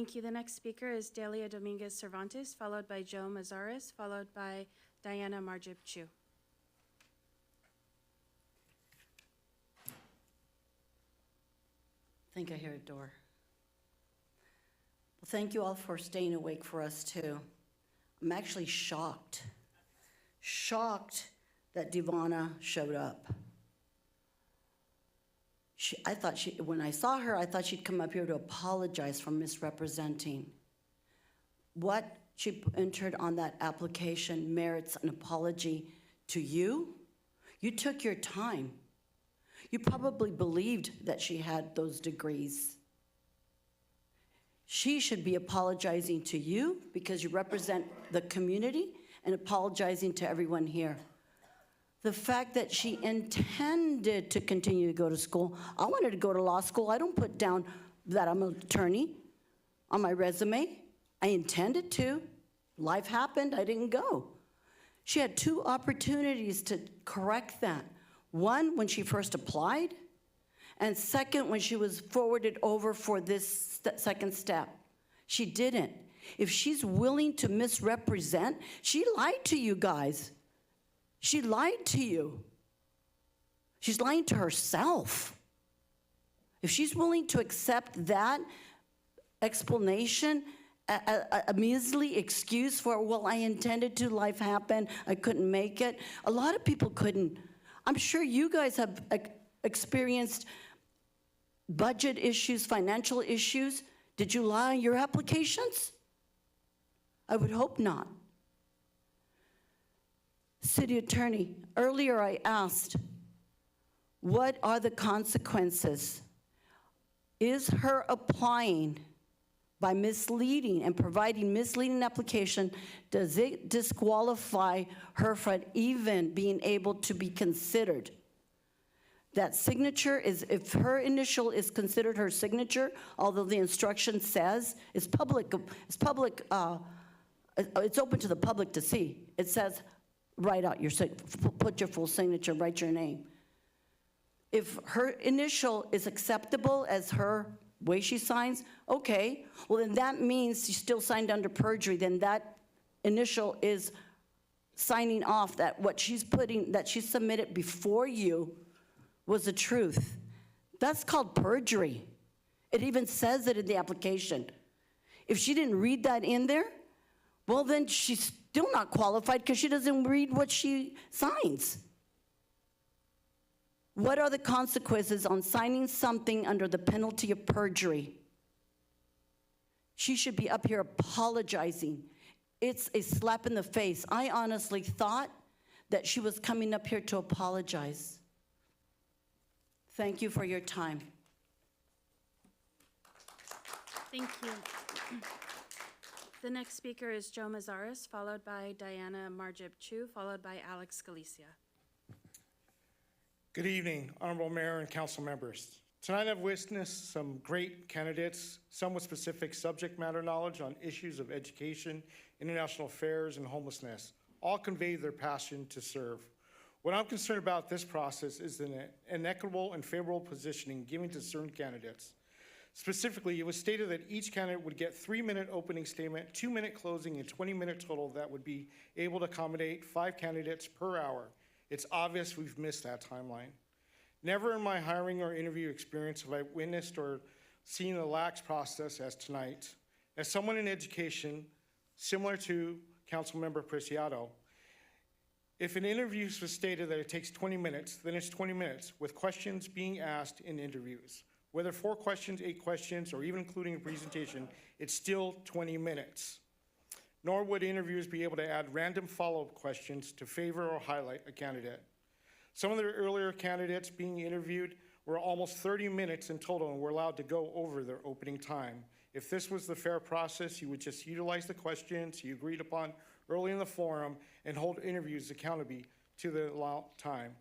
Thank you. The next speaker is Delia Dominguez Cervantes, followed by Joe Mazares, followed by Diana Marjib Chu. I think I hear a door. Well, thank you all for staying awake for us too. I'm actually shocked that Divana showed up. When I saw her, I thought she'd come up here to apologize for misrepresenting. What she entered on that application merits an apology to you. You took your time. You probably believed that she had those degrees. She should be apologizing to you because you represent the community and apologizing to everyone here. The fact that she intended to continue to go to school, I wanted to go to law school. I don't put down that I'm an attorney on my resume. I intended to. Life happened, I didn't go. She had 2 opportunities to correct that. One, when she first applied, and second, when she was forwarded over for this second step. She didn't. If she's willing to misrepresent, she lied to you guys. She lied to you. She's lying to herself. If she's willing to accept that explanation, a measly excuse for, well, I intended to, life happened, I couldn't make it. A lot of people couldn't. I'm sure you guys have experienced budget issues, financial issues. Did you lie on your applications? I would hope not. City Attorney, earlier I asked, what are the consequences? Is her applying by misleading and providing misleading application, does it disqualify her from even being able to be considered? That signature is, if her initial is considered her signature, although the instruction says, it's open to the public to see. It says, write out your, put your full signature, write your name. If her initial is acceptable as her way she signs, okay, well then that means she still signed under perjury, then that initial is signing off that what she's putting, that she submitted before you was the truth. That's called perjury. It even says it in the application. If she didn't read that in there, well then she's still not qualified because she doesn't read what she signs. What are the consequences on signing something under the penalty of perjury? She should be up here apologizing. It's a slap in the face. I honestly thought that she was coming up here to apologize. Thank you for your time. Thank you. The next speaker is Joe Mazares, followed by Diana Marjib Chu, followed by Alex Galicia. Good evening, Honorable Mayor and Council members. Tonight I've witnessed some great candidates, some with specific subject matter knowledge on issues of education, international affairs, and homelessness. All convey their passion to serve. What I'm concerned about this process is an inequitable and favorable positioning given to certain candidates. Specifically, it was stated that each candidate would get 3-minute opening statement, 2-minute closing, and 20-minute total that would be able to accommodate 5 candidates per hour. It's obvious we've missed that timeline. Never in my hiring or interview experience have I witnessed or seen a lax process as tonight. As someone in education, similar to Councilmember Preciado, if an interview was stated that it takes 20 minutes, then it's 20 minutes with questions being asked in interviews. Whether 4 questions, 8 questions, or even including a presentation, it's still 20 minutes. Nor would interviewers be able to add random follow-up questions to favor or highlight a candidate. Some of the earlier candidates being interviewed were almost 30 minutes in total and were allowed to go over their opening time. If this was the fair process, you would just utilize the questions you agreed upon early in the forum and hold interviews accountable to the allowed time.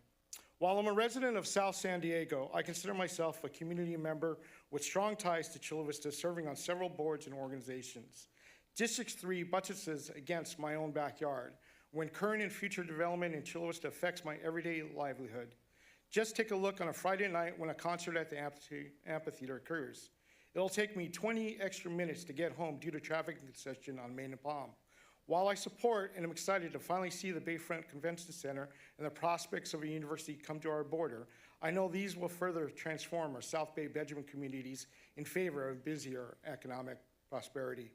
While I'm a resident of South San Diego, I consider myself a community member with strong ties to Chula Vista, serving on several boards and organizations. District 3 buttresses against my own backyard when current and future development in Chula Vista affects my everyday livelihood. Just take a look on a Friday night when a concert at the amphitheater occurs. It'll take me 20 extra minutes to get home due to traffic congestion on Main and Palm. While I support and am excited to finally see the Bayfront Convention Center and the prospects of a university come to our border, I know these will further transform our South Bay Benjamin communities in favor of busier economic prosperity.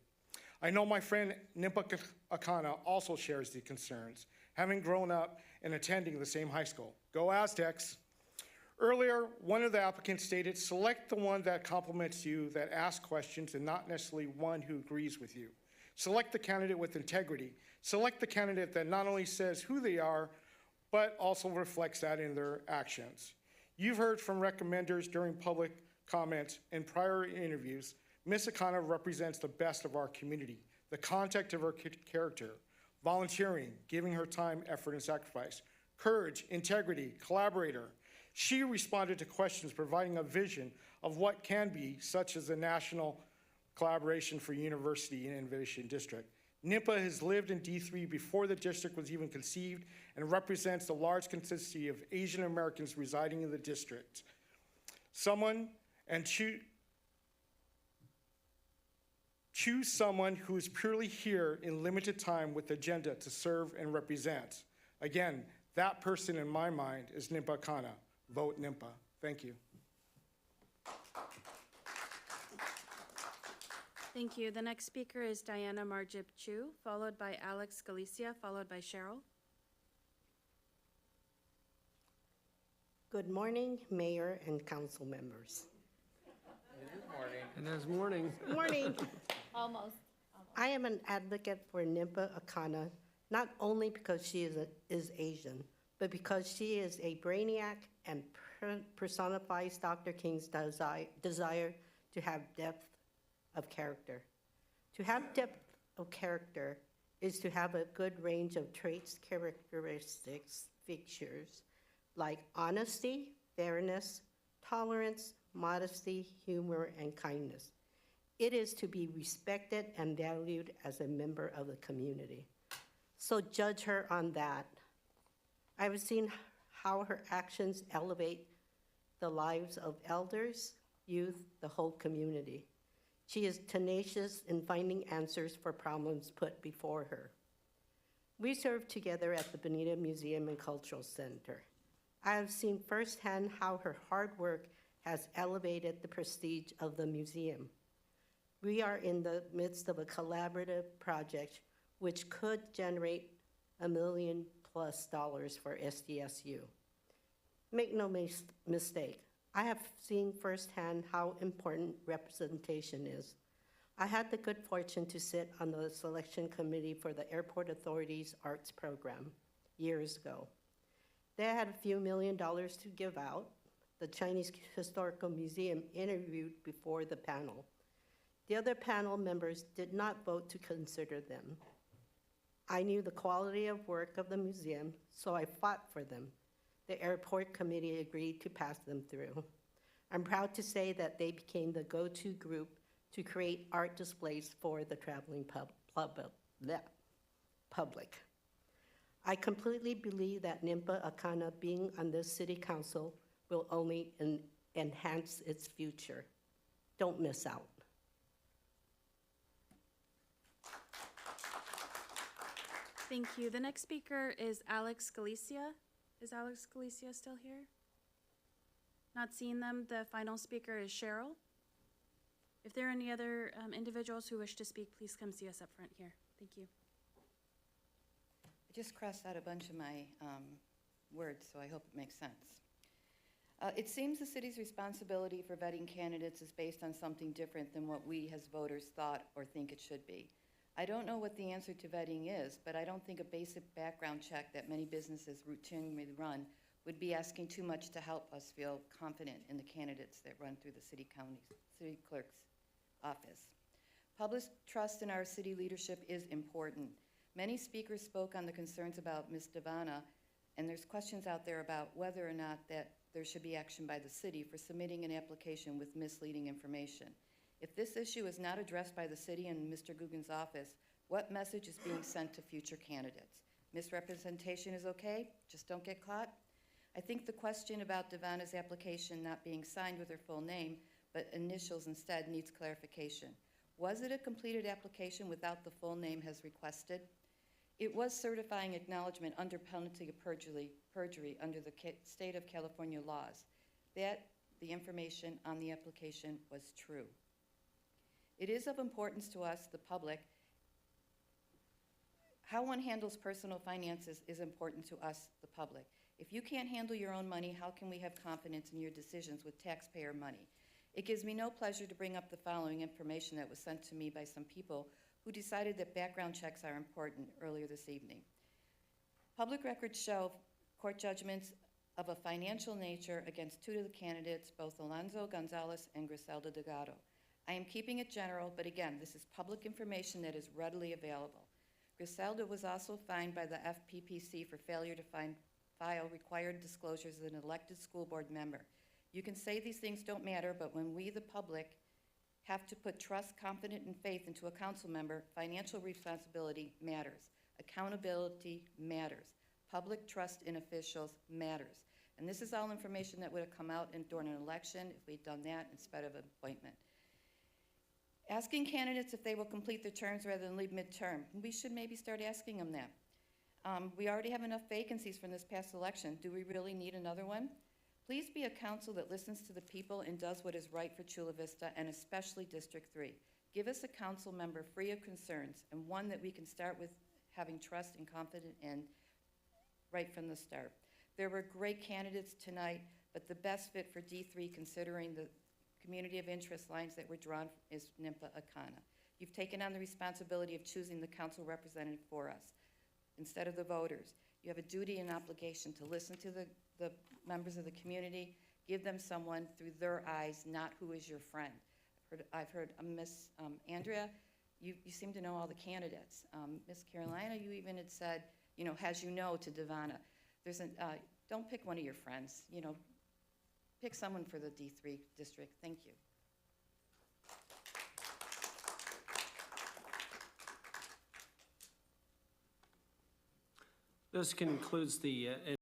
I know my friend Nimpa Akana also shares the concerns, having grown up and attending the same high school. Go Aztecs! Earlier, one of the applicants stated, select the one that compliments you, that asks questions, and not necessarily one who agrees with you. Select the candidate with integrity. Select the candidate that not only says who they are, but also reflects that in their actions. You've heard from recommenders during public comments and prior interviews. Ms. Akana represents the best of our community, the context of her character, volunteering, giving her time, effort, and sacrifice, courage, integrity, collaborator. She responded to questions, providing a vision of what can be, such as the National Collaboration for University and Innovation District. NIMPA has lived in D3 before the district was even conceived and represents the large constituency of Asian Americans residing in the district. Choose someone who is purely here in limited time with agenda to serve and represent. Again, that person in my mind is Nimpa Akana. Vote NIMPA. Thank you. Thank you. The next speaker is Diana Marjib Chu, followed by Alex Galicia, followed by Cheryl. Good morning, Mayor and council members. And there's morning. Morning. Almost. I am an advocate for Nimpa Akana, not only because she is Asian, but because she is a brainiac and personifies Dr. King's desire to have depth of character. To have depth of character is to have a good range of traits, characteristics, features, like honesty, fairness, tolerance, modesty, humor, and kindness. It is to be respected and valued as a member of the community. So judge her on that. I've seen how her actions elevate the lives of elders, youth, the whole community. She is tenacious in finding answers for problems put before her. We served together at the Bonita Museum and Cultural Center. I have seen firsthand how her hard work has elevated the prestige of the museum. We are in the midst of a collaborative project which could generate $1 million+ for SDSU. Make no mistake, I have seen firsthand how important representation is. I had the good fortune to sit on the selection committee for the Airport Authority's arts program years ago. They had a few $1 million to give out. The Chinese Historical Museum interviewed before the panel. The other panel members did not vote to consider them. I knew the quality of work of the museum, so I fought for them. The airport committee agreed to pass them through. I'm proud to say that they became the go-to group to create art displays for the traveling public. I completely believe that Nimpa Akana being on this city council will only enhance its future. Don't miss out. Thank you. The next speaker is Alex Galicia. Is Alex Galicia still here? Not seeing them. The final speaker is Cheryl. If there are any other individuals who wish to speak, please come see us up front here. Thank you. I just crossed out a bunch of my words, so I hope it makes sense. It seems the city's responsibility for vetting candidates is based on something different than what we as voters thought or think it should be. I don't know what the answer to vetting is, but I don't think a basic background check that many businesses routinely run would be asking too much to help us feel confident in the candidates that run through the city clerk's office. Public trust in our city leadership is important. Many speakers spoke on the concerns about Ms. Devana, and there's questions out there about whether or not that there should be action by the city for submitting an application with misleading information. If this issue is not addressed by the city and Mr. Guggen's office, what message is being sent to future candidates? Misrepresentation is okay, just don't get caught? I think the question about Devana's application not being signed with her full name but initials instead needs clarification. Was it a completed application without the full name as requested? It was certifying acknowledgement under penalty of perjury under the state of California laws. That the information on the application was true. It is of importance to us, the public. How one handles personal finances is important to us, the public. If you can't handle your own money, how can we have confidence in your decisions with taxpayer money? It gives me no pleasure to bring up the following information that was sent to me by some people who decided that background checks are important earlier this evening. Public records show court judgments of a financial nature against two of the candidates, both Alonso Gonzalez and Griselda Delgado. I am keeping it general, but again, this is public information that is readily available. Griselda was also fined by the FPPC for failure to file required disclosures as an elected school board member. You can say these things don't matter, but when we, the public, have to put trust, confidence, and faith into a council member, financial responsibility matters. Accountability matters. Public trust in officials matters. And this is all information that would have come out during an election if we'd done that instead of an appointment. Asking candidates if they will complete their terms rather than leave midterm. We should maybe start asking them that. We already have enough vacancies from this past election. Do we really need another one? Please be a council that listens to the people and does what is right for Chula Vista and especially District 3. Give us a council member free of concerns and one that we can start with having trust and confidence in right from the start. There were great candidates tonight, but the best fit for D3, considering the community of interest lines that were drawn, is NIMPA Akana. You've taken on the responsibility of choosing the council representative for us instead of the voters. You have a duty and obligation to listen to the members of the community, give them someone through their eyes, not who is your friend. I've heard Miss Andrea, you seem to know all the candidates. Miss Carolina, you even had said, as you know, to Devana. Don't pick one of your friends, pick someone for the D3 district. Thank you. This concludes the